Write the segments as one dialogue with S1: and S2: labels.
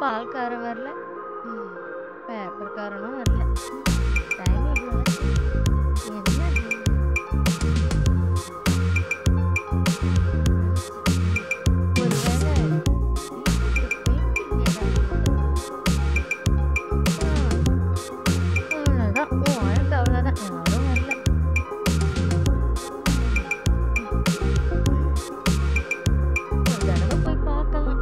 S1: பால்காரன் வரல, பேப்பர்காரனும் வரல. டைம் எவ்வளோ ஆச்சு? என்னது? ஒருவேளை வீட்டுக்கு அவ்வளோதான், உன் வாழ்க்கை அவ்வளோதான். யாரும் வரல. ஒரு தடவை போய் பார்க்கலாம்.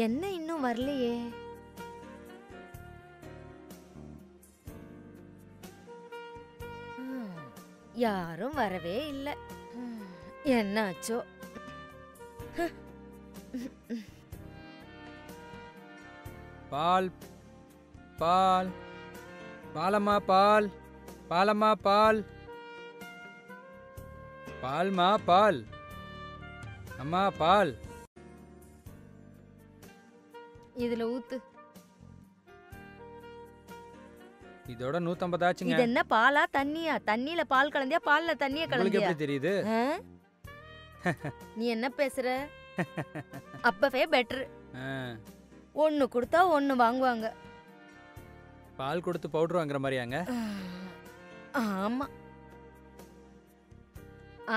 S1: என்ன இன்னும் வரலையே? யாரும் வரவே இல்லை. என்னாச்சோ?
S2: பால் பால் பாலம்மா பால் பாலம்மா பால் பால்மா பால் அம்மா பால்
S1: இதுல ஊத்து.
S2: இதோட 150 ஆச்சுங்க.
S1: இது என்ன பாலா தண்ணியா? தண்ணியில பால் கலந்தியா, பால்ல தண்ணிய
S2: உங்களுக்கு
S1: கலந்தியா?
S2: எப்படி தெரியுது?
S1: நீ என்ன பேசுற? அப்பவே பெட்டர்.
S2: ஆ,
S1: ஒன்னு கொடுத்தா ஒன்னு வாங்குவாங்க.
S2: பால் கொடுத்து பவுடர் வாங்குற மாதிரியாங்க?
S1: ஆமா.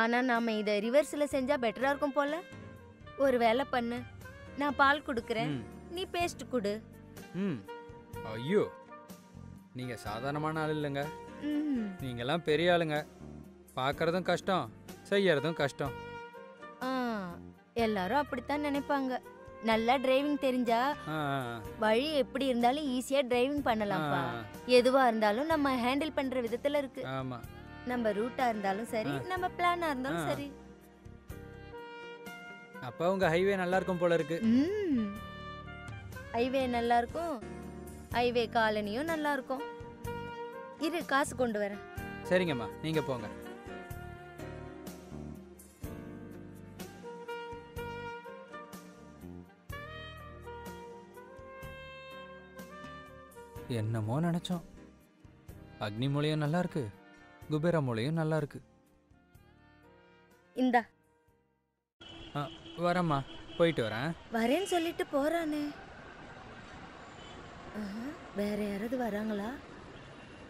S1: ஆனா நாம இத ரிவர்ஸ்ல செஞ்சா பெட்டரா இருக்கும் போல. ஒரு வேலை பண்ணு, நான் பால் குடுக்கறேன், நீ பேஸ்ட் குடு.
S2: ஐயோ, நீங்க சாதாரணமான ஆள் இல்லைங்க.
S1: ம்.
S2: நீங்கெல்லாம் பெரிய ஆளுங்க. பார்க்கறதும் கஷ்டம், செய்யறதும் கஷ்டம்.
S1: ஆ, எல்லாரும் அப்படித்தான் நினைப்பாங்க. நல்லா டிரைவிங் தெரிஞ்சா வழி எப்படி இருந்தாலும் ஈஸியா டிரைவிங் பண்ணலாம்ப்பா. எதுவா இருந்தாலும் நம்ம ஹேண்டில் பண்ற விதத்துல இருக்கு.
S2: ஆமா,
S1: நம்ம ரூட்டா இருந்தாலும் சரி, நம்ம பிளானா இருந்தாலும் சரி.
S2: அப்ப உங்க ஹைவே நல்லா இருக்கும் போல இருக்கு.
S1: ஹைவே நல்லா இருக்கும், ஹைவே காலனியும் நல்லா இருக்கும். இரு, காசு கொண்டு வரேன்.
S2: சரிங்கம்மா, நீங்க போங்க. என்னமோ நினைச்சோம். அக்னி மூலையும் நல்லா இருக்கு, குபேரா மூலையும் நல்லா இருக்கு.
S1: இந்தா
S2: வரேம்மா, போயிட்டு வரேன்.
S1: வரேன்னு சொல்லிட்டு போறானே. வேற யாராவது வராங்களா?